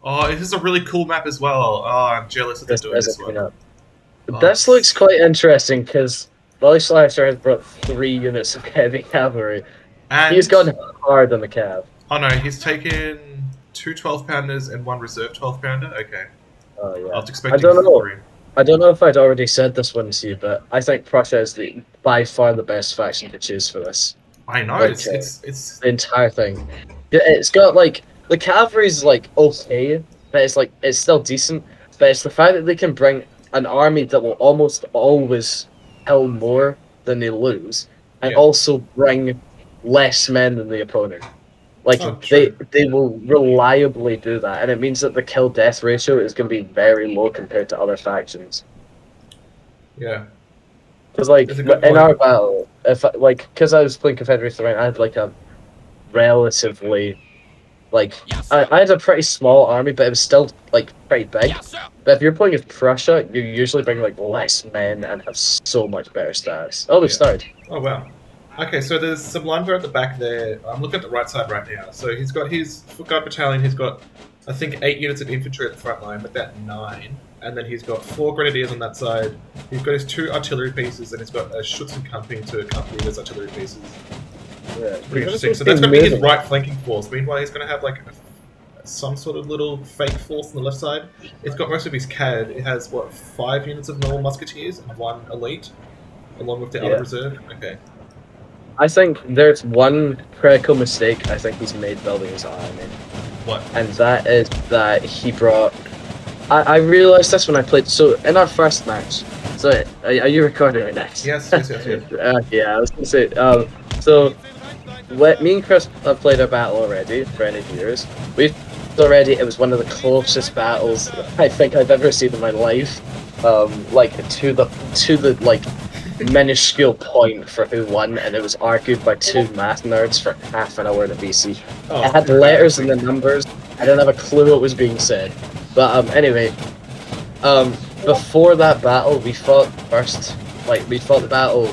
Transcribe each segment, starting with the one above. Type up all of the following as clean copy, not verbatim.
Oh, this is a really cool map as well. Oh, I'm jealous that they're This doing isn't this coming one. up. Oh, This looks quite interesting because Williclasher has brought 3 units of heavy cavalry. He's and gone hard on the cav. oh no, he's taken two 12-pounders and one reserve 12-pounder. Okay, Oh I yeah. was I expecting don't know. three. I don't know if I'd already said this one to you, but I think Prussia is by far the best faction to choose for this. I know Like it's the entire thing. It's got like the cavalry's like okay, but it's still decent. But it's the fact that they can bring an army that will almost always kill more than they lose, and yeah. also bring less men than the opponent. Like Oh, true. they will reliably do that, and it means that the kill death ratio is going to be very low compared to other factions. Yeah, Because like that's a good in point. our battle, if because I was playing Confederate terrain, I had like a relatively like I had a pretty small army, but it was still like pretty big. But if you're playing with Prussia, you usually bring like less men and have so much better stats. Oh, they've Yeah. started. Oh wow. Okay, so there's some Lunver at the back there. I'm looking at the right side right now. So he's got his foot guard battalion. He's got, I think, 8 units of infantry at the front line, but that 9. And then he's got 4 grenadiers on that side. He's got his 2 artillery pieces, and he's got a Schutzen company to accompany those artillery pieces. Yeah, Pretty interesting. So that's going to be his right flanking force. Meanwhile, he's going to have like some sort of little fake force on the left side. It's got most of his CAD. It has what 5 units of normal musketeers and 1 elite, along with the other reserve. Okay. I think there's one critical mistake I think he's made building his army. What? And that is that he brought. I realized this when I played. So in our first match. So are you recording right now? Yes. Yeah, I was gonna say. So me and Chris have played our battle already for any viewers. We've already. It was one of the closest battles I think I've ever seen in my life. Like to the like minuscule point for who won, and it was argued by 2 math nerds for half an hour in a BC. Oh, It had the letters and the numbers. I didn't have a clue what was being said. But anyway, before that battle, we fought first. Like we fought the battle,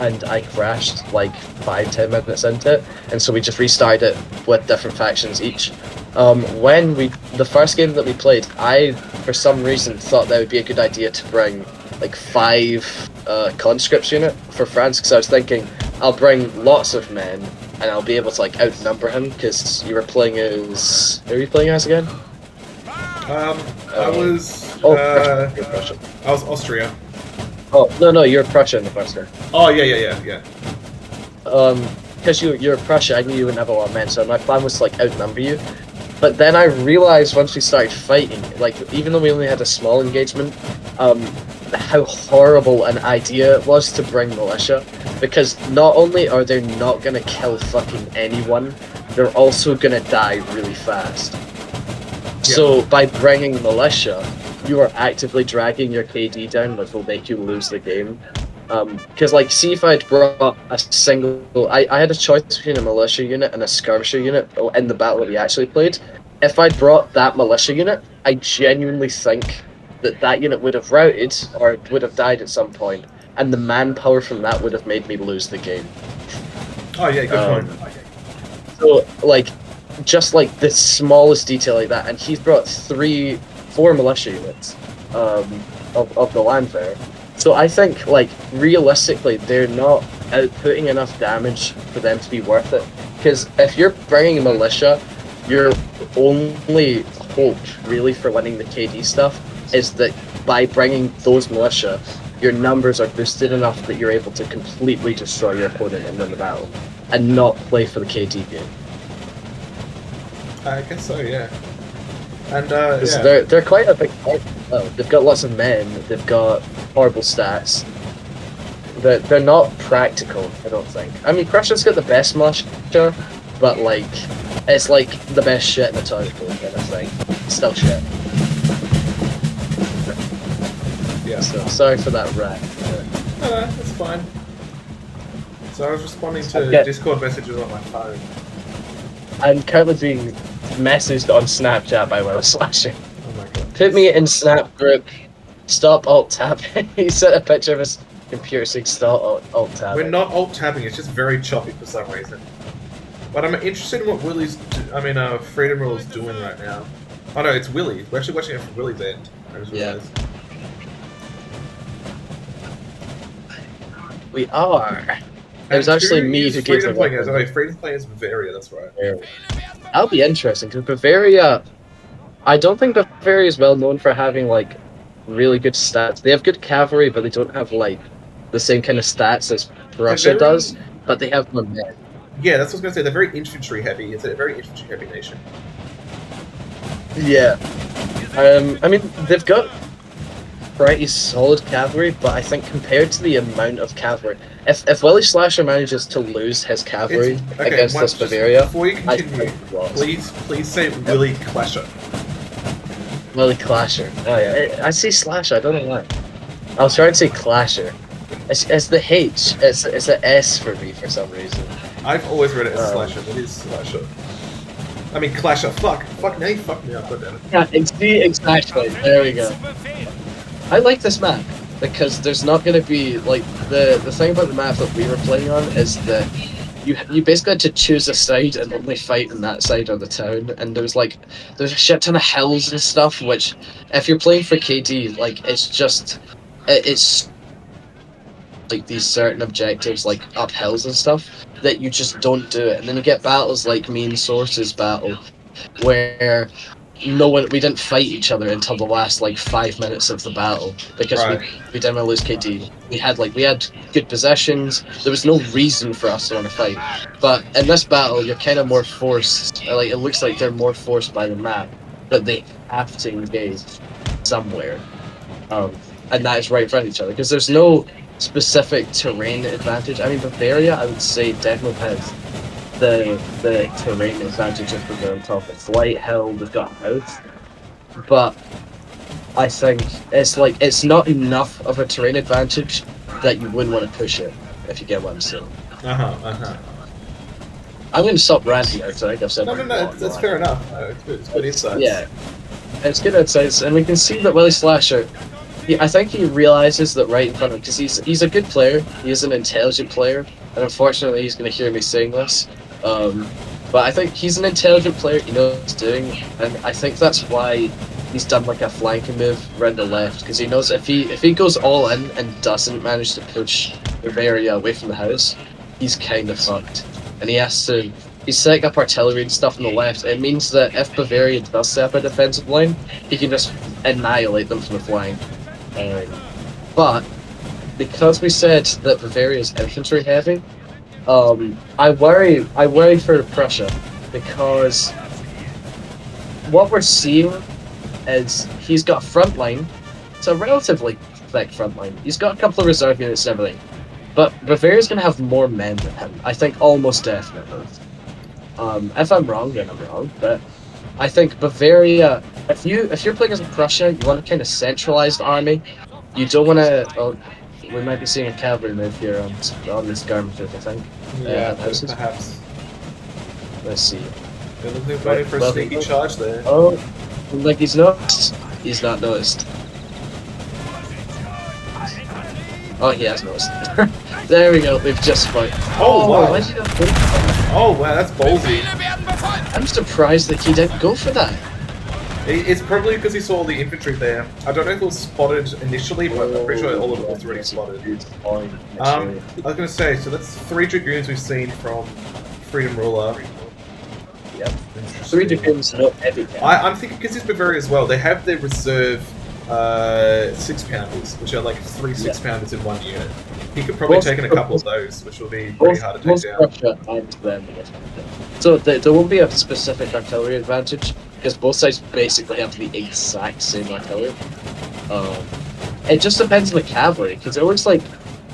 and I crashed like 5-10 minutes into it, and so we just restarted it with different factions each. When the first game that we played, I for some reason thought that would be a good idea to bring like 5 conscripts unit for France, because I was thinking I'll bring lots of men and I'll be able to like outnumber him, because you were playing as who are you playing as again? I was. Prussia. I was Austria. Oh no, you're Prussia in the first game. Oh yeah. Because you're Prussia, I knew you wouldn't have a lot of men, so my plan was to like outnumber you. But then I realized once we started fighting, like even though we only had a small engagement, how horrible an idea it was to bring militia, because not only are they not gonna kill fucking anyone, they're also gonna die really fast. So by bringing militia, you are actively dragging your KD down, which will make you lose the game. Because like, see if I'd brought a single, I had a choice between a militia unit and a skirmisher unit in the battle that we actually played. If I'd brought that militia unit, I genuinely think that unit would have routed or would have died at some point, and the manpower from that would have made me lose the game. Oh yeah, good point. So like, just like the smallest detail like that, and he's brought 4 militia units of the land there. So I think, like, realistically, they're not outputting enough damage for them to be worth it. Because if you're bringing militia, your only hope, really, for winning the KD stuff is that by bringing those militia, your numbers are boosted enough that you're able to completely destroy your opponent and win the battle, and not play for the KD game. I guess so, yeah. And yeah. They're quite a big part. Oh, they've got lots of men. They've got horrible stats. They're not practical, I don't think. I mean, Prussia's got the best militia, but like, it's like the best shit in the toilet bowl kind of thing. It's still shit. Yeah. So sorry for that rant. That's fine. So I was responding to Discord messages on my phone. I'm currently being messaged on Snapchat by Williclasher. Oh my god. Put me in Snap group. Stop alt tabbing. He sent a picture of his computer saying stop alt tabbing. We're not alt tabbing. It's just very choppy for some reason. But I'm interested in what Freedom Rule is doing right now. Oh no, it's Willie. We're actually watching it from Willie's end. I just Yeah. realized. We are. It was And actually who me is who gave the Freedom playing as? Oh, recommendation. Freedom's playing as Bavaria, that's right. That'll be interesting because Bavaria. I don't think Bavaria is well known for having like really good stats. They have good cavalry, but they don't have like the same kind of stats as Russia does. But they have more men. Yeah, that's what I was going to say. They're very infantry heavy. It's a very infantry heavy nation. Yeah. I mean, they've got pretty solid cavalry, but I think compared to the amount of cavalry, if Williclasher manages to lose his cavalry against this Bavaria, before you continue, please say Williclasher. Williclasher. Oh yeah, I see slasher. I don't know why. I was trying to say clasher. It's the H. It's an S for me for some reason. I've always read it as slasher. It is slasher. I mean, clasher. Fuck me. Fuck me up. Goddammit. Yeah, exactly. There we go. I like this map because there's not going to be like the thing about the map that we were playing on is that you basically had to choose a side and only fight in that side of the town, and there's a shit ton of hills and stuff. Which, if you're playing for KD, like it's like these certain objectives like up hills and stuff that you just don't do it, and then you get battles like me and Source's battle where we didn't fight each other until the last like 5 minutes of the battle because we didn't want to lose KD. We had good possessions. There was no reason for us to want to fight. But in this battle, you're kind of more forced. Like it looks like they're more forced by the map that they have to engage somewhere, and that is right in front of each other because there's no specific terrain advantage. I mean, Bavaria, I would say, definitely has the terrain advantage if they're on top. It's light hill, they've got a house, but I think it's not enough of a terrain advantage that you wouldn't want to push it, if you get what I'm saying. I'm going to stop ranting now, so I think I've said No, that's fair enough. It's good insights. Yeah, it's good insights, and we can see that Williclasher, I think he realizes that right in front of him, because he's a good player, he is an intelligent player, and unfortunately he's going to hear me saying this, but I think he's an intelligent player, he knows what he's doing, and I think that's why he's done like a flanking move around the left, because he knows if he goes all in and doesn't manage to push Bavaria away from the house, he's kind of fucked, and he's setting up artillery and stuff on the left. It means that if Bavaria does set up a defensive line, he can just annihilate them from the flank. But because we said that Bavaria is infantry heavy, I worry for Prussia, because what we're seeing is he's got a front line. It's a relatively thick front line. He's got a couple of reserve units and everything, but Bavaria's going to have more men than him. I think almost definitely. If I'm wrong, then I'm wrong. But I think Bavaria, if you're playing as Prussia, you want a kind of centralized army. You don't want to. Oh, we might be seeing a cavalry move here on this garment, I think. Yeah, perhaps. Let's see. They're looking for a sneaky charge there. Oh, like he's noticed. He's not noticed. Oh, he has noticed. There we go. We've just fought. Oh wow! Why did he not go? Oh wow, that's ballsy. I'm surprised that he didn't go for that. It's probably because he saw the infantry there. I don't know if it was spotted initially, but I'm pretty sure all of it was already spotted. I was going to say, so that's 3 dragoons we've seen from Freedom Ruler. Yep. 3 dragoons, no heavy. I'm thinking because it's Bavaria as well, they have their reserve 6-pounders, which are like 3 6-pounders in one unit. He could probably take in a couple of those, which will be pretty hard to take down. So there won't be a specific artillery advantage, because both sides basically have the exact same artillery. It just depends on the cavalry, because it looks like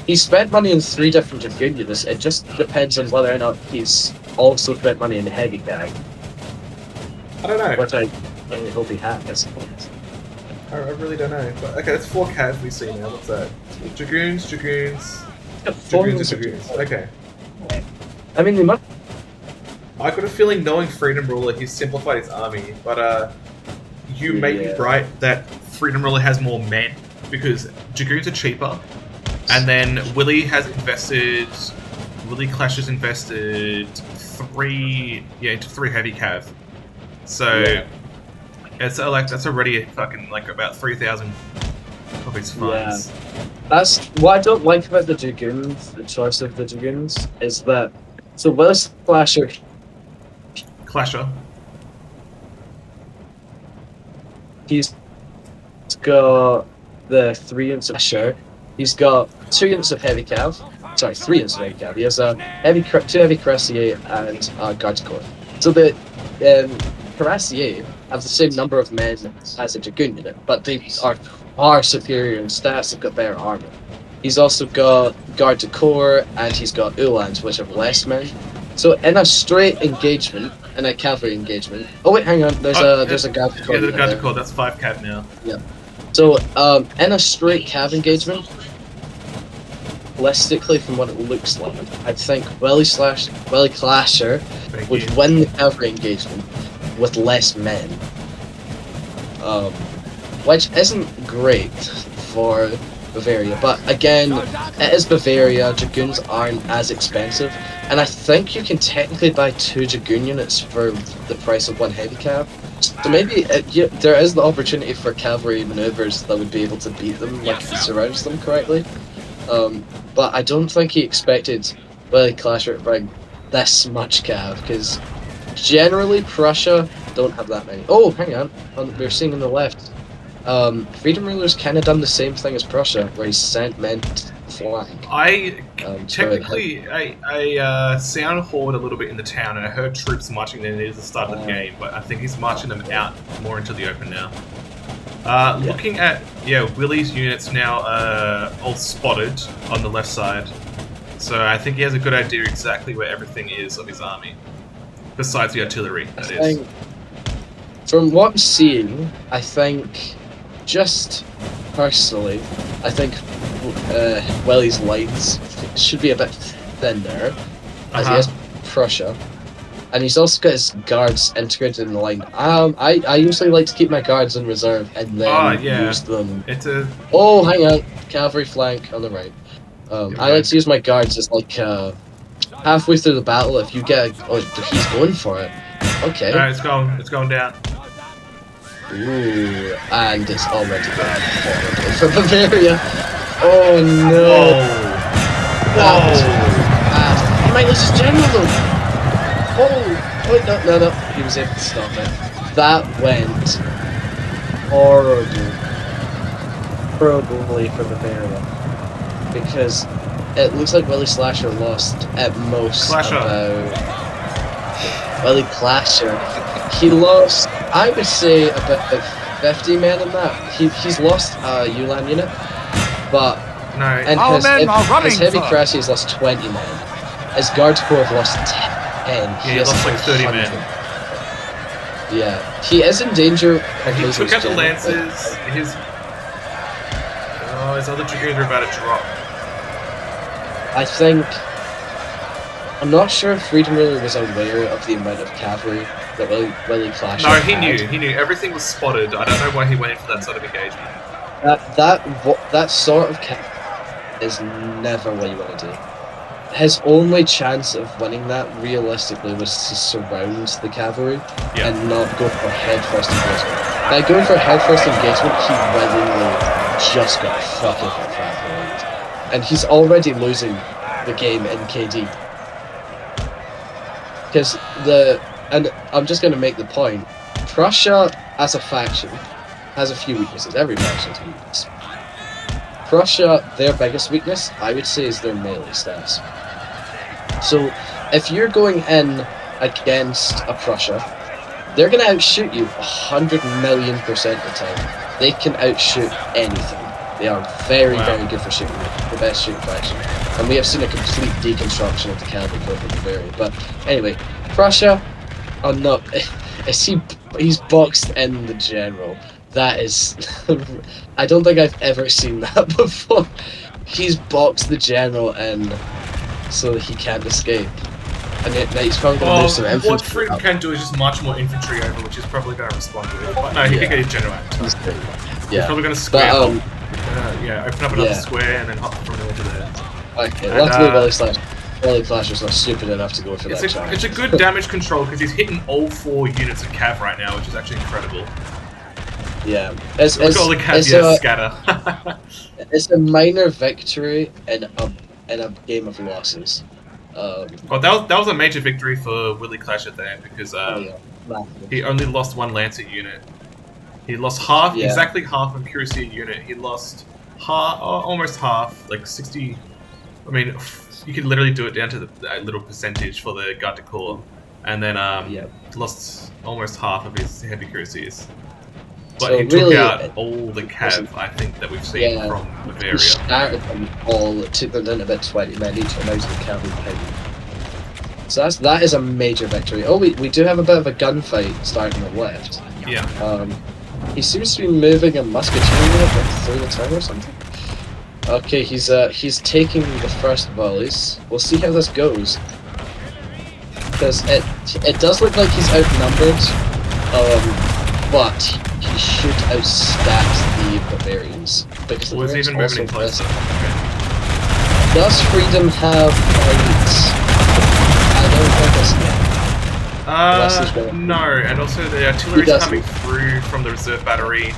he spent money in 3 different dragoon units. It just depends on whether or not he's also spent money in heavy cav. I don't know. Which I really hope he has, I suppose. I really don't know. But okay, that's 4 cav we see now. What's that? Dragoons. Okay. I mean, they might. I got a feeling, knowing Freedom Ruler, he's simplified his army, but you may be right that Freedom Ruler has more men, because dragoons are cheaper, and then Williclasher's invested 3 into 3 heavy cav. So It's like that's already fucking like about 3,000 of his funds. Yeah. That's what I don't like about the Dragoons, the choice of the Dragoons, is that so Williclasher, Clasher. he's got the 3 units of Slasher, he's got 2 units of heavy cav, sorry, 3 units of heavy cav. He has a two heavy cuirassier and a garde corps. So the cuirassier have the same number of men as a dragoon unit, but they are far superior in stats. They've got better armor. He's also got garde du corps and he's got uhlans, which have less men. So in a straight engagement, in a cavalry engagement. Oh wait, hang on. There's a garde du corps. Yeah, the garde du corps. That's 5 cav now. Yeah. So in a straight cav engagement, realistically, from what it looks like, I think Williclasher would win the cavalry engagement with less men, which isn't great for Bavaria. But again, it is Bavaria. Dragoons aren't as expensive, and I think you can technically buy 2 dragoon units for the price of 1 heavy cav. So maybe there is the opportunity for cavalry maneuvers that would be able to beat them, like if he surrounds them correctly. But I don't think he expected Williclasher to bring this much cav, because generally Prussia don't have that many. Oh, hang on, we're seeing on the left. Freedom Ruler's kind of done the same thing as Prussia, where he's sent men to flank. I sound horde a little bit in the town, and I heard troops marching there near the start of the game, but I think he's marching them out more into the open now. Looking at Willie's units now all spotted on the left side, so I think he has a good idea exactly where everything is of his army, besides the artillery. That is. From what I'm seeing, I think, just personally, I think Willie's lines should be a bit thinner, as he has Prussia. And he's also got his guards integrated in the line. I usually like to keep my guards in reserve and then use them. Oh, hang on. Cavalry flank on the right. I like to use my guards as like halfway through the battle. If you get, he's going for it. Okay. Alright, it's going down. Ooh, and it's already going for Bavaria. Oh no! Whoa! He might lose his general though. Oh, wait, no. He was able to stop it. That went horribly for Bavaria. Because it looks like Williclasher lost at most Williclasher. He lost, I would say, about 50 men in that. He's lost a Ulan unit, but his heavy cuirassier has lost 20 men. His guard corps have lost 10. He lost like 30 men. Yeah, he is in danger. He took out the lances. His other dragoons are about to drop. I'm not sure if Freedom Ruler was aware of the amount of cavalry that Williclasher No, he knew. Everything was spotted. I don't know why he went in for that sort of engagement. That sort of is never what you want to do. His only chance of winning that, realistically, was to surround the cavalry and not go for head-first engagement. By going for head-first engagement, he willingly just got fucking evaporated. And he's already losing the game in KD. Because and I'm just going to make the point, Prussia, as a faction, has a few weaknesses. Every faction has a weakness. Prussia, their biggest weakness, I would say, is their melee stats. So, if you're going in against a Prussia, they're going to outshoot you 100,000,000% of the time. They can outshoot anything. They are very, very good for shooting. The best shooting faction. And we have seen a complete deconstruction of the cavalry corps of Bavaria. But anyway, Prussia, he's boxed in the general. That is, I don't think I've ever seen that before. He's boxed the general in so that he can't escape. And he's probably going to lose some infantry. What Freedom can do is just march more infantry over, which is probably going to respond to it. But no, he can get his general out. He's probably going to square open up another square and then hop from there to there. Okay, luckily Williclasher's not stupid enough to go for that challenge. It's a good damage control because he's hitting all 4 units of cav right now, which is actually incredible. Yeah, Look at all the caveats scatter. it's a minor victory in a game of losses. Well, that was a major victory for Williclasher there because he only lost one Lancer unit. He lost half, exactly half of accuracy unit. He lost almost half, like 60. I mean, you can literally do it down to that little percentage for the Garde du Corps, and then lost almost half of his heavy accuracies. But so he took out all the cav, I think, that we've seen from Bavaria. He started them all, took them down about 20 men each, and now the cavalry behind. So that is a major victory. Oh, we do have a bit of a gunfight starting on the left. Yeah. He seems to be moving a musketeer unit through the town or something. Okay, he's taking the first volleys. We'll see how this goes. Because it does look like he's outnumbered, but he should outstack the Bavarians. Because the Bavarians even moving in closer. Does Freedom have points? I don't think it's yet. No, and also the artillery is coming through from the reserve battery.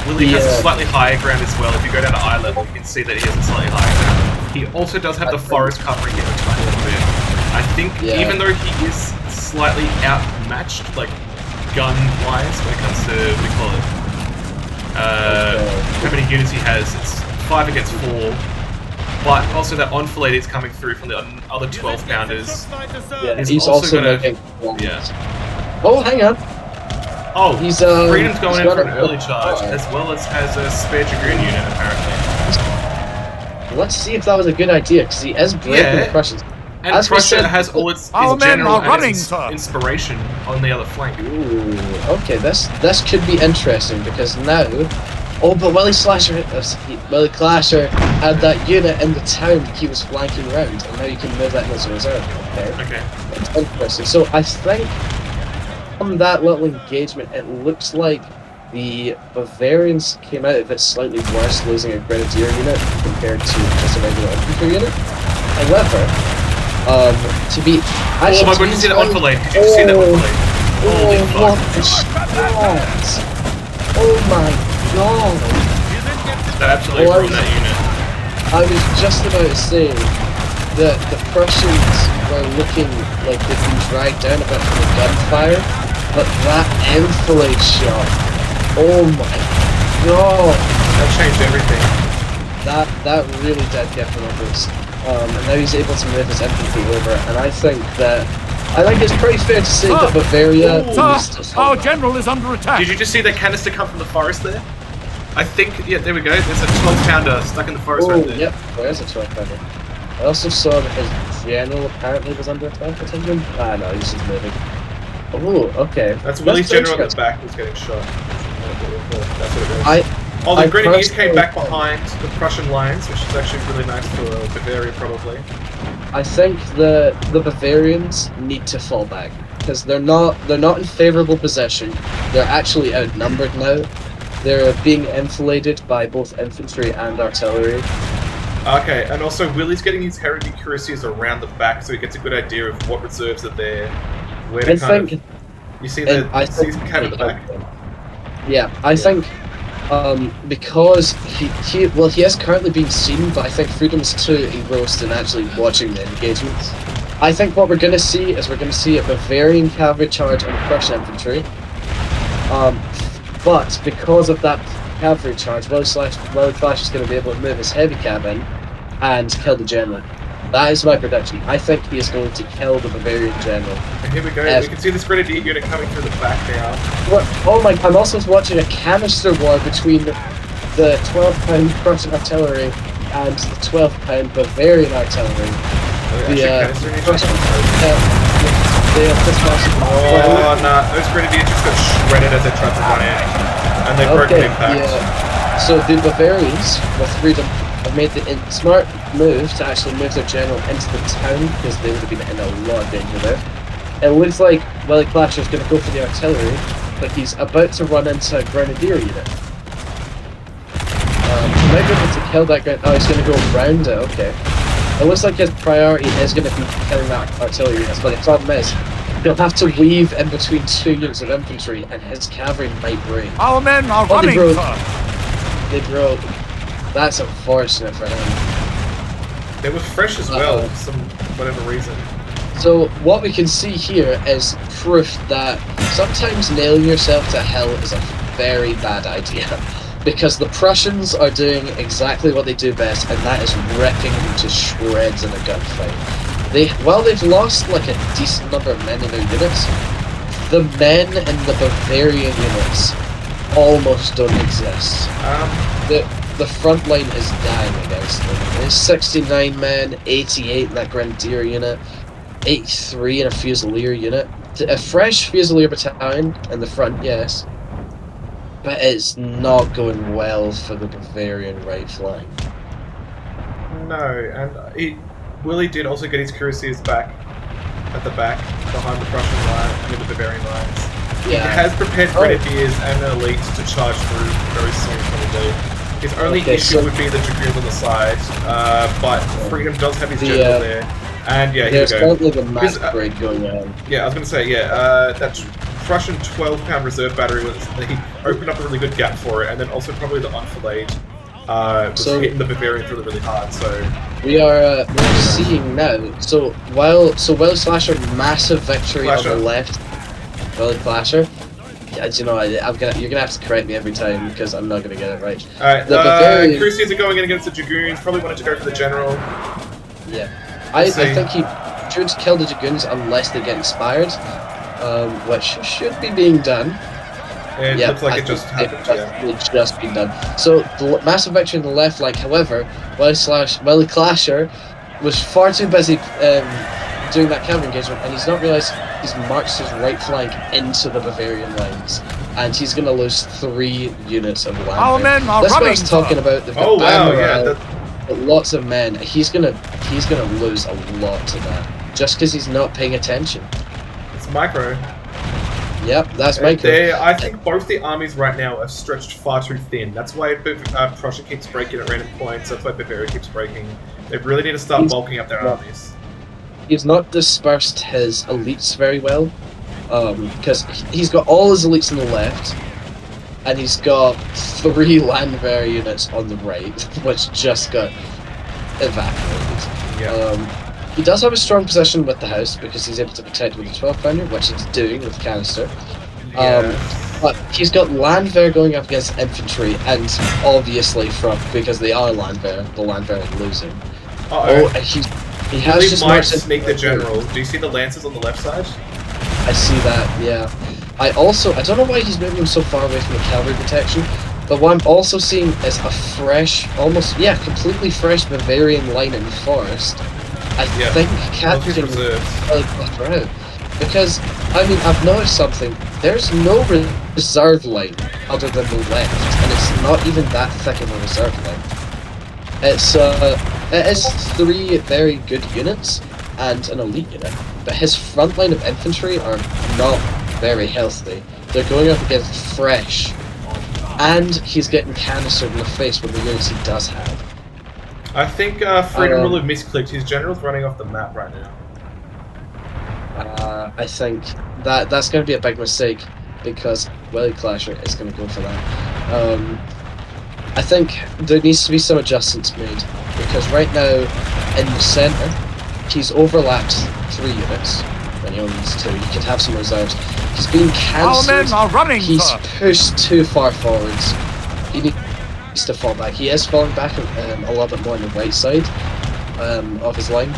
Willie has a slightly higher ground as well. If you go down to eye level, you can see that he has a slightly higher ground. He also does have the forest covering him a tiny little bit. I think even though he is slightly outmatched, like gun-wise, when it comes to, what do you call it? How many units he has, it's 5 against 4. But also that enfilade is coming through from the other 12 pounders. Yeah, he's also making. Oh, hang on. Oh, Freedom's going in for an early charge, as well as has a spare Dragoon unit, apparently. Let's see if that was a good idea, because he is breaking the Prussians. And Prussia has all its general and its inspiration on the other flank. Ooh, okay, this could be interesting, because now... Oh, but Williclasher had that unit in the town he was flanking around, and now you can move that in as a reserve. Okay. That's interesting. So I think from that little engagement, it looks like the Bavarians came out of it slightly worse, losing a grenadier unit compared to just a regular infantry unit. However, to be... Oh my god, did you see that enfilade? Did you see that enfilade? Holy fuck. Oh my god! That absolutely ruined that unit. I was just about to say that the Prussians were looking like they'd been dragged down a bit from the gunfire, but that enfilade shot, oh my god! That changed everything. That really did get them a boost. And now he's able to move his infantry over, and I think it's pretty fair to say that Bavaria needs to our general is under attack. Did you just see that canister come from the forest there? I think, there we go. There's a 12-pounder stuck in the forest right there. Yep, there's a 12-pounder. I also saw that his general apparently was under attack. No, he's just moving. Oh, okay. That's Willie's general at the back who's getting shot. That's what it is. The Grenadiers came back behind the Prussian lines, which is actually really nice for Bavaria, probably. I think the Bavarians need to fall back because they're not in favorable position. They're actually outnumbered now. They're being enfiladed by both infantry and artillery. Okay, and also Willie's getting his heritage accuracies around the back, so he gets a good idea of what reserves are there, where to you see the cat at the back. Yeah, I think because he is currently being seen, but I think Freedom's too engrossed in actually watching the engagements. I think what we're going to see is a Bavarian cavalry charge on Prussian infantry. But because of that cavalry charge, Williclasher is going to be able to move his heavy cav in and kill the general. That is my prediction. I think he is going to kill the Bavarian general. And here we go. We can see this grenadier unit coming through the back now. Oh my! I'm also watching a canister war between the 12-pound Prussian artillery and the 12-pound Bavarian artillery. Oh no! Those grenadiers just got shredded as they tried to run in, and they broke the impact. Yeah. So the Bavarians, with Freedom, have made the smart move to actually move their general into the town because they would have been in a lot of danger there. It looks like Williclasher is going to go for the artillery, but he's about to run into a grenadier unit. He might be able to kill that grenadier. Oh, he's going to go around it, okay. It looks like his priority is going to be killing that artillery unit, but the problem is, He'll have to weave in between 2 units of infantry, and his cavalry might break. Our men are Oh, running, they broke. sir. They broke. That's unfortunate for him. They were fresh as well for some whatever reason. So what we can see here is proof that sometimes nailing yourself to hell is a very bad idea. Because the Prussians are doing exactly what they do best, and that is ripping them to shreds in a gunfight. While they've lost like a decent number of men in their units, the men in the Bavarian units almost don't exist. The front line is dying against them. There's 69 men, 88 in that Grenadier unit, 83 in a Fusilier unit. A fresh Fusilier battalion in the front, yes. But it's not going well for the Bavarian right flank. No, and Willie did also get his cuirassiers back at the back, behind the Prussian line, I mean the Bavarian lines. Yeah. He has prepared grenadiers and an elite to charge through very soon, probably. His only issue would be the Dragoons on the side, but Freedom does have his general there. And yeah, here we go. There's currently the mass break going on. Yeah, I was going to say, that Prussian 12-pound reserve battery, he opened up a really good gap for it, and then also probably the enfilade was hitting the Bavarians really, really hard, so... We're seeing now, so Williclasher, massive victory on the left. Williclasher. Yeah, you know, you're gonna have to correct me every time because I'm not gonna get it right. Alright, the Crusaders are going in against the Dragoons, probably wanted to go for the general. Yeah. I think he should kill the Dragoons unless they get inspired, which should be being done. It looks like it just happened, It's just been done. So, the massive victory on the left flank, however, Williclasher was far too busy doing that cavalry engagement, and he's not realised he's marched his right flank into the Bavarian lines, and he's going to lose 3 units of land. Our men are That's what I running, was talking about. They've got wow, lots of men. He's gonna lose a lot to that, just because he's not paying attention. It's micro. Yep, that's micro. I think both the armies right now are stretched far too thin. That's why Prussia keeps breaking at random points. That's why Bavaria keeps breaking. They really need to start bulking up their armies. He's not dispersed his elites very well, because he's got all his elites on the left, and he's got 3 Landwehr units on the right, which just got evaporated. Yeah. He does have a strong position with the house because he's able to protect with the 12 pounder, which he's doing with canister. But he's got Landwehr going up against infantry, and obviously because they are Landwehr, the Landwehr is losing. He has just might sneak the general. Do you see the lancers on the left side? I see that, yeah. I don't know why he's moving them so far away from the cavalry protection, but what I'm also seeing is a fresh, completely fresh Bavarian line in the forest. I think catching Williclasher out. Because, I mean, I've noticed something. There's no reserve line other than the left, and it's not even that thick of a reserve line. It is 3 very good units and an elite unit, but his front line of infantry are not very healthy. They're going up against fresh, and he's getting canistered in the face with the units he does have. I think Freedom will have misclicked. His general's running off the map right now. I think that's going to be a big mistake because Williclasher is going to go for that. I think there needs to be some adjustments made because right now in the centre he's overlapped 3 units when he only needs 2. He could have some reserves. He's being cancelled. Our men are running, He's pushed too far forwards. He needs to fall back. He is falling back a little bit more on the right side of his line,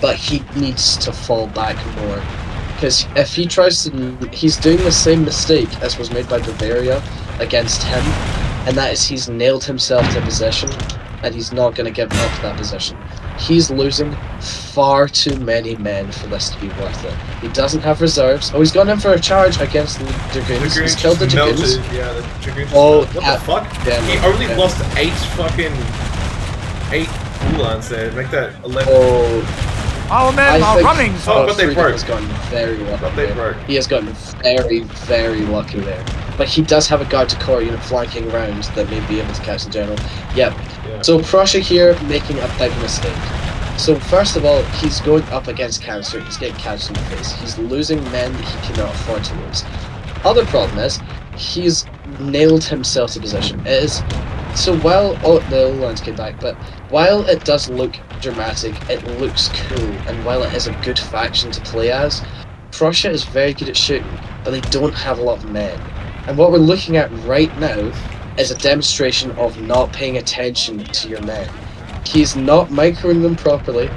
but he needs to fall back more because if he tries to, he's doing the same mistake as was made by Bavaria against him, and that is he's nailed himself to position and he's not going to give up that position. He's losing far too many men for this to be worth it. He doesn't have reserves. Oh, he's gone in for a charge against the Dragoons. He's killed the Dragoons. Yeah, the Dragoons. Oh, what the fuck? Yeah, he only lost 8 Uhlans there. Make that 11. Oh, our men are running. But they broke. Has gotten very lucky. But they broke. He has gotten very, very lucky there. But he does have a guard to core unit flanking around that may be able to catch the general. Yep. Yeah. So Prussia here making a big mistake. So first of all, he's going up against cancer. He's getting cancer in the face. He's losing men that he cannot afford to lose. Other problem is he's nailed himself to position. It is so while the lines came back, but while it does look dramatic, it looks cool, and while it is a good faction to play as, Prussia is very good at shooting, but they don't have a lot of men. And what we're looking at right now is a demonstration of not paying attention to your men. He's not microing them properly.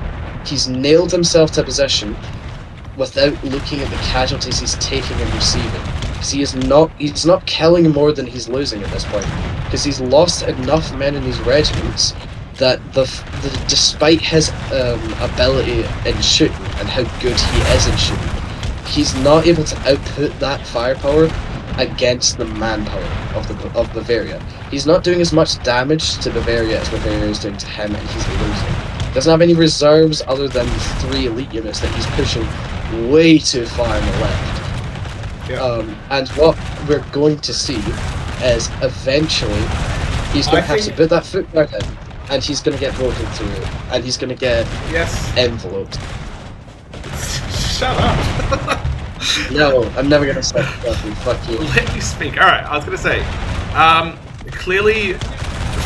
He's nailed himself to position without looking at the casualties he's taking and receiving. Because he's not killing more than he's losing at this point. Because he's lost enough men in these regiments that despite his ability in shooting and how good he is in shooting, he's not able to output that firepower against the manpower of Bavaria. He's not doing as much damage to Bavaria as Bavaria is doing to him, and he's losing. Doesn't have any reserves other than 3 elite units that he's pushing way too far on the left. Yeah. And what we're going to see is eventually he's going to have to put that foot guard in, and he's going to get broken through, and he's going to get enveloped. Shut up. No, I'm never going to stop talking. Fuck you. Let me speak. Alright, I was going to say, clearly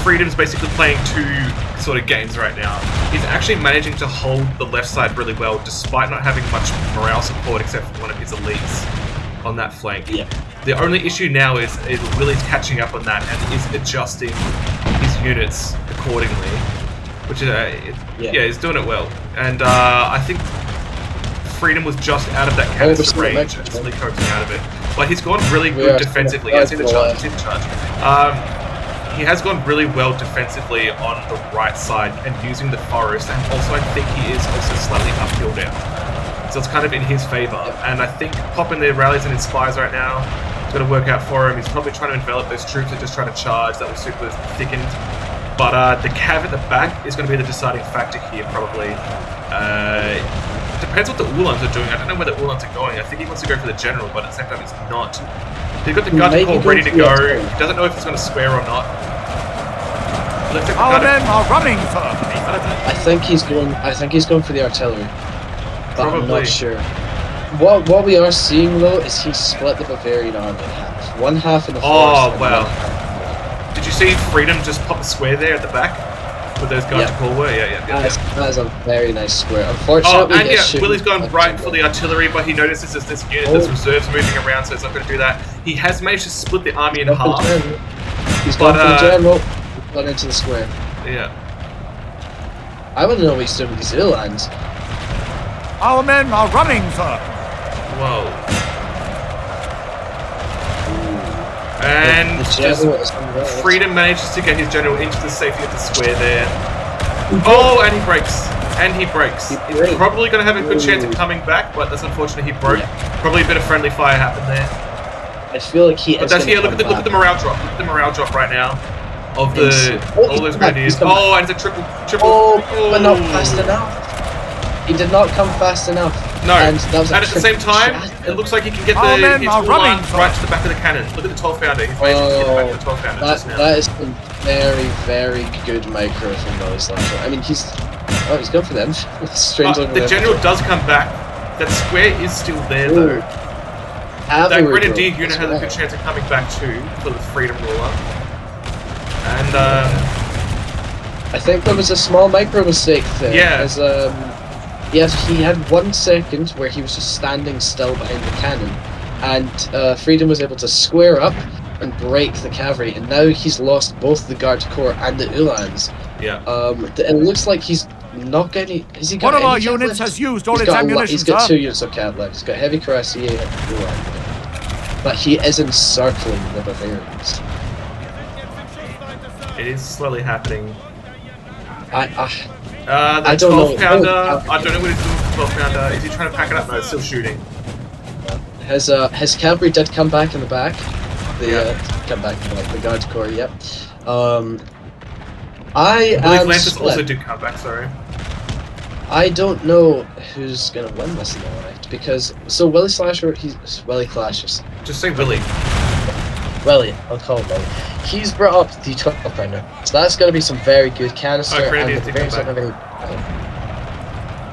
Freedom's basically playing 2 sort of games right now. He's actually managing to hold the left side really well, despite not having much morale support except for one of his elites on that flank. Yeah. The only issue now is Willie's catching up on that and is adjusting his units accordingly, which is, he's doing it well. And I think Freedom was just out of that canister range and just coaxing out of it. But he's gone really good defensively. He has gone really well defensively on the right side and using the forest, and also I think he is also slightly uphill down. So it's kind of in his favour. And I think popping the rallies and inspires right now is going to work out for him. He's probably trying to envelop those troops that just trying to charge. That was super thickened. But the cav at the back is going to be the deciding factor here, probably. Depends what the Uhlans are doing. I don't know where the Uhlans are going. I think he wants to go for the general, but at the same time he's not. He's got the gun call ready to go. He doesn't know if he's going to square or not. Our men are running for. I think he's going for the artillery, but I'm not sure. What we are seeing though is he split the Bavarian army in half. One half in the forest. Oh wow! Did you see Freedom just pop a square there at the back? With those guys to call were, That is a very nice square. Unfortunately, Willie's going right for the artillery, but he notices there's this unit that's reserves moving around, so he's not going to do that. He has managed to split the army in half. He's gone for the general. He's gone into the square. Yeah. I want to know what he's doing with these Uhlans. Our men are running for. Whoa. And Freedom manages to get his general into the safety of the square there. Oh, and he breaks. And he breaks. He's probably going to have a good chance of coming back, but that's unfortunate he broke. Probably a bit of friendly fire happened there. I feel like he is. But that's here. Look at the morale drop. Look at the morale drop right now of all those grenadiers. Oh, and it's a triple. Oh, but not fast enough. He did not come fast enough. No, and at the same time, it looks like he can get his right to the back of the cannon. Look at the 12 pounder. He's managed to get the back of the 12 pounder just now. That is some very, very good micro from Williclasher. I mean, he's going for them. The general does come back. That square is still there though. That grenadier unit has a good chance of coming back too for the Freedom ruler. And I think there was a small micro mistake there. Yeah. Yes, he had 1 second where he was just standing still behind the cannon, and Freedom was able to square up and break the cavalry, and now he's lost both the Garde Corps and the Uhlans. Yeah. It looks like he's not getting. Has he got one of our units has used all its ammunition. He's got 2 units of cat left. He's got heavy cuirassier and Uhlan, but he is encircling the Bavarians. It is slowly happening. I don't 12 pounder. know. I don't know what he's doing with the 12 pounder. Is he trying to pack it up? No, it's still shooting. His cavalry did come back in the back. The Garde Corps. Yep. Williclasher also did come back. Sorry. I don't know who's gonna win this in the end because Williclasher. Just say Willie. Willie, I'll call him Willie. He's brought up the 12 pounder, so that's going to be some very good canister. And the Bavarians don't have any.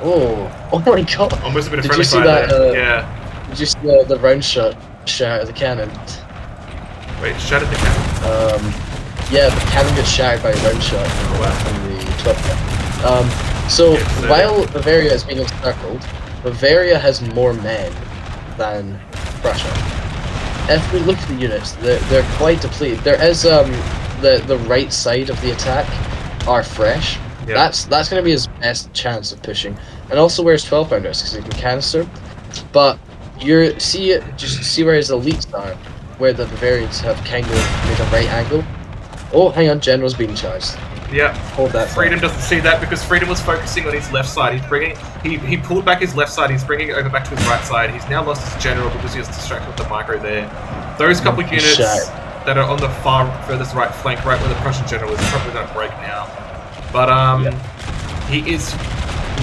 Oh my god! Almost a bit of Did friendly you see fire that? there. Yeah. Did you see the round shot out of the cannon? Wait, shot at the cannon? Yeah, the cannon gets shattered by a round shot from the 12. So Yeah, while Bavaria is being encircled, Bavaria has more men than Prussia. If we look at the units, they're quite depleted. There is the right side of the attack are fresh. Yeah. That's going to be his best chance of pushing, and also where his 12 pounders because he can canister. But just see where his elites are, where the Bavarians have kind of made a right angle. Oh, hang on, General's being charged. Yeah. Hold that. Freedom doesn't see that because Freedom was focusing on his left side. He's bringing he pulled back his left side. He's bringing it over back to his right side. He's now lost his general because he was distracted with the micro there. Those couple of units that are on the far furthest right flank, right where the Prussian general is, probably going to break now. But he is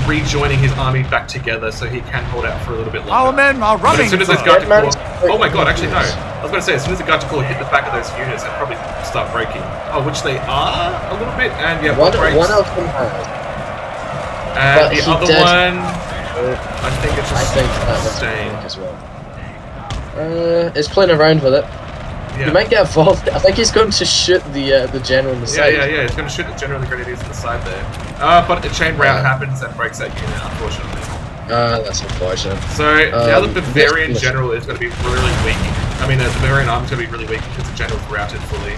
rejoining his army back together, so he can hold out for a little bit longer. Our men are But running as soon as for those guard to call, oh my god, actually no. I was going to say, as soon as the guard to call hit the back of those units, they'll probably start breaking. Oh, which they are a little bit, and yeah, one breaks. One of them has. And But the he other did- one, I think it's just that was staying. as well. It's playing around with it. Yeah. He might get involved. I think he's going to shoot the general on the side. Yeah. He's going to shoot the general and the grenadiers on the side there. But a chain round happens and breaks that unit, unfortunately. That's unfortunate. So now the this- Bavarian general is going to be really weak. I mean, the Bavarian army is going to be really weak because the general's routed fully.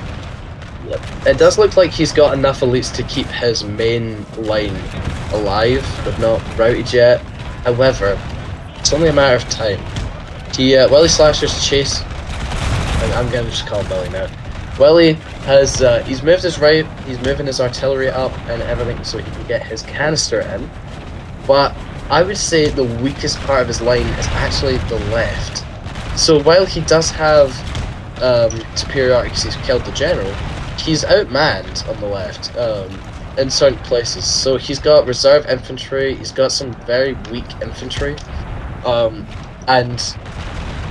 Yep. It does look like he's got enough elites to keep his main line alive, but not routed yet. However, it's only a matter of time. Williclasher's chase. I'm gonna just call him Willie now. Willie has he's moved his right, he's moving his artillery up and everything so he can get his canister in. But I would say the weakest part of his line is actually the left. So while he does have superiority because he's killed the general, he's outmanned on the left in certain places. So he's got reserve infantry, he's got some very weak infantry, and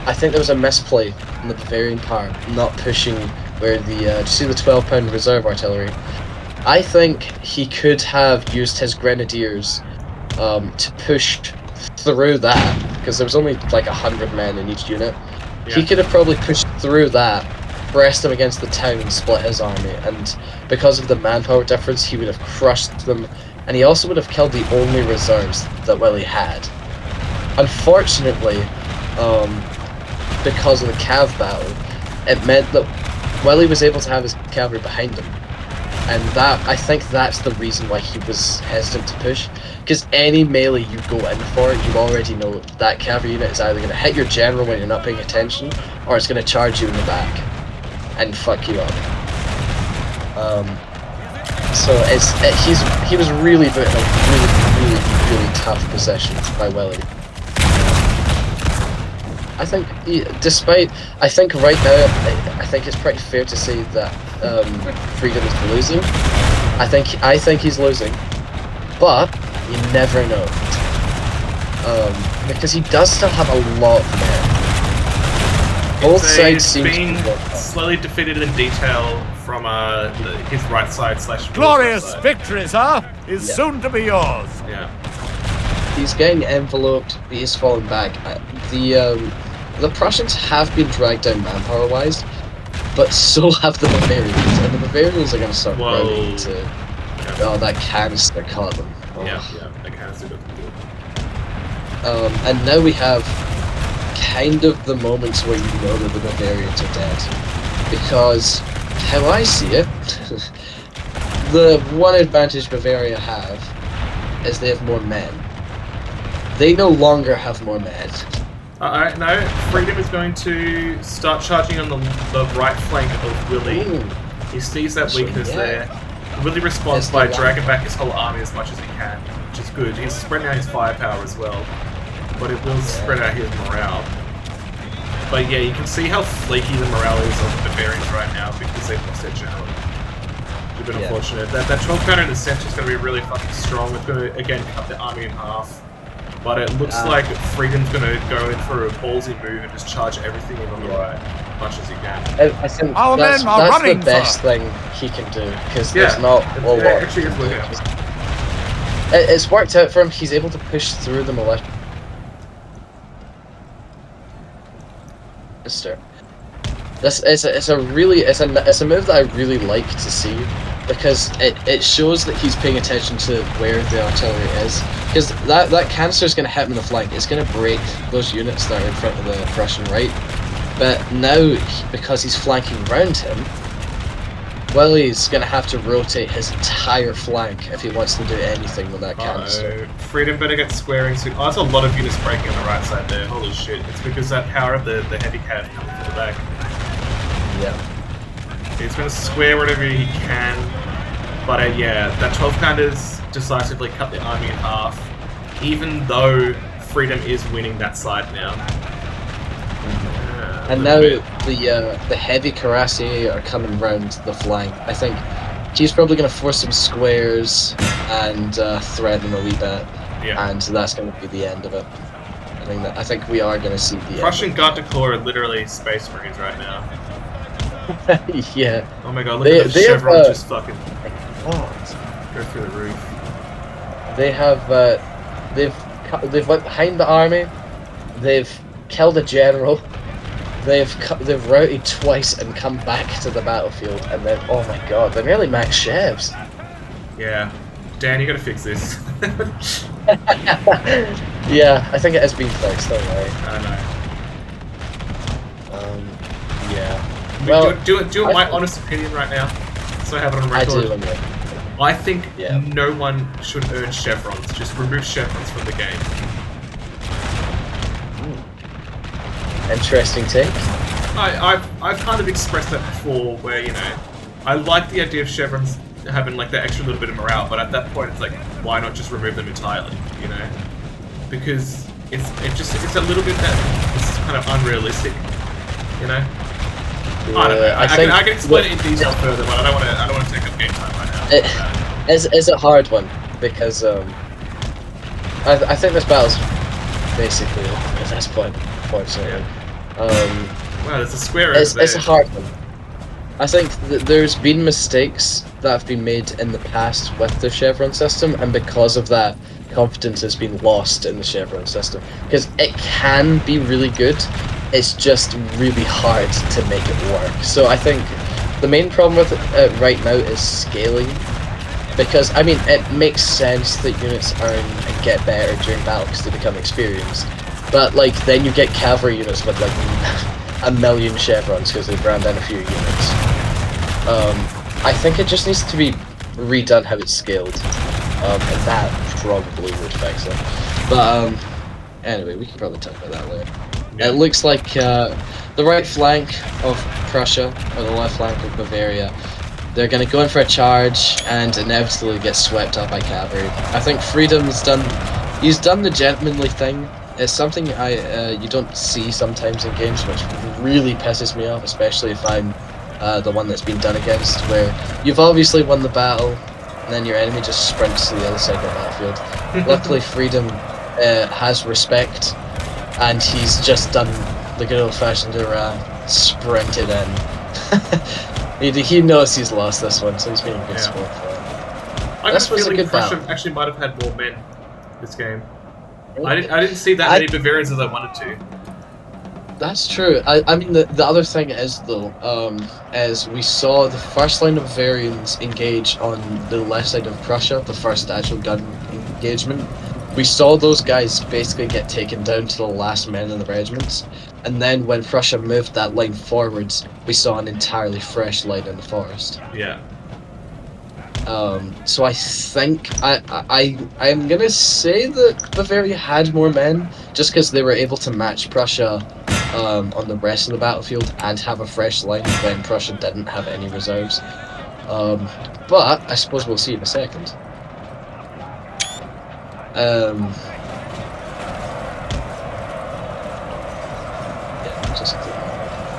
I think there was a misplay on the Bavarian part, not pushing where the, do you see the 12-pound reserve artillery? I think he could have used his grenadiers to push through that, because there was only like 100 men in each unit. Yeah. He could have probably pushed through that, pressed him against the town, and split his army, and because of the manpower difference, he would have crushed them, and he also would have killed the only reserves that Willie had. Unfortunately, because of the Cav battle, it meant that Willie was able to have his cavalry behind him, and I think that's the reason why he was hesitant to push. Because any melee you go in for, you already know that cavalry unit is either going to hit your general when you're not paying attention, or it's going to charge you in the back and fuck you up. So he was really put in a really tough position by Willie. I think, I think right now, I think it's pretty fair to say that Freedom is losing. I think he's losing, but you never know, because he does still have a lot of men. Both sides seem being slowly defeated in detail from his right side / glorious side. victory, sir, is soon to be yours. Yeah. He's getting enveloped, but he's falling back. The Prussians have been dragged down manpower-wise, but so have the Bavarians, and the Bavarians are going to start running to... Yeah. Oh, that canister caught them. Oh. Yeah, that canister got them good. And now we have kind of the moments where you know that the Bavarians are dead. Because, how I see it, the one advantage Bavaria have is they have more men. They no longer have more men. No, Freedom is going to start charging on the right flank of Willie. Ooh. He sees that weakness there. Willie responds by dragging back his whole army as much as he can, which is good. He's spreading out his firepower as well, but it will spread out his morale. But yeah, you can see how flaky the morale is of the Bavarians right now because they've lost their general. It's a bit unfortunate. That 12 pounder in the center is going to be really fucking strong. It's going to, again, cut the army in half. But it looks like Freedom's going to go in for a ballsy move and just charge everything in on the right, as much as he can. I think Our that's men are running the best thing he can do, because there's not a lot. It actually is working out. It's worked out for him. He's able to push through the militia. This is it's a move that I really like to see, because it shows that he's paying attention to where the artillery is. Because that canister is going to hit him in the flank. It's going to break those units that are in front of the Prussian right. But now, because he's flanking round him, Willie's going to have to rotate his entire flank if he wants to do anything with that canister. Freedom better get squaring soon. Oh, that's a lot of units breaking on the right side there. Holy shit. It's because that power of the heavy cannon coming from the back. Yeah. He's going to square whatever he can. But yeah, that 12 pounders decisively cut the army in half. Even though Freedom is winning that side now. And now the heavy cuirassier are coming round the flank. I think he's probably going to force some squares and threaten them a wee bit, and that's going to be the end of it. I think we are going to see the Prussian Garde du Corps are literally space marines right now. Yeah. Oh my god! Look at the chevron just fucking go through the roof. They have they've went behind the army. They've killed a general. They've routed twice and come back to the battlefield, and then oh my god, they're nearly max chefs. Yeah, Dan, you gotta fix this. Yeah, I think it has been fixed. Don't worry. I know. Yeah. Well, do my honest opinion right now, so I have it on record. I do. I think no one should earn chevrons. Just remove chevrons from the game. Interesting take. I've kind of expressed that before, where I like the idea of chevrons having like that extra little bit of morale, but at that point it's like, why not just remove them entirely? Because it's a little bit that it's kind of unrealistic. Yeah, I don't know. I can explain it in detail further, but I don't want to take up game time right now. It's a hard one because I think this battle's basically at this point. Unfortunately. Wow, there's a square. It's a hard one. I think that there's been mistakes that have been made in the past with the chevron system, and because of that, confidence has been lost in the chevron system. Because it can be really good, it's just really hard to make it work. So I think the main problem with it right now is scaling. Because, I mean, it makes sense that units earn and get better during battle because they become experienced. But, like, then you get cavalry units with, like, 1 million chevrons because they've ran down a few units. I think it just needs to be redone how it's scaled. And that probably would fix it. But, anyway, we can probably talk about that later. Yeah. It looks like the right flank of Prussia, or the left flank of Bavaria, they're going to go in for a charge and inevitably get swept up by cavalry. I think Freedom's he's done the gentlemanly thing. It's something you don't see sometimes in games, which really pisses me off, especially if I'm the one that's been done against, where you've obviously won the battle, and then your enemy just sprints to the other side of the battlefield. Luckily, Freedom has respect, and he's just done the good old-fashioned sprinted in. He knows he's lost this one, so he's being a good sport for it. I got a feeling Prussia actually might have had more men this game. I didn't see that many Bavarians as I wanted to. That's true. I mean, the other thing is, though, is we saw the first line of Bavarians engage on the left side of Prussia, the first actual gun engagement. We saw those guys basically get taken down to the last men in the regiments, and then when Prussia moved that line forwards, we saw an entirely fresh line in the forest. Yeah. So I think I'm gonna say that Bavaria had more men, just because they were able to match Prussia on the rest of the battlefield and have a fresh line when Prussia didn't have any reserves. But I suppose we'll see in a second.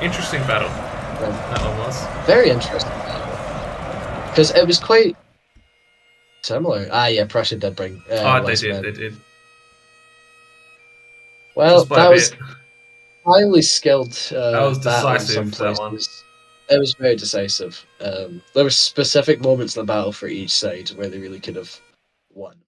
Interesting battle. That one was very interesting. Because it was quite similar. Yeah, Prussia did bring. They did. Well, that was highly skilled. That was decisive. That one. It was very decisive. There were specific moments in the battle for each side where they really could have won.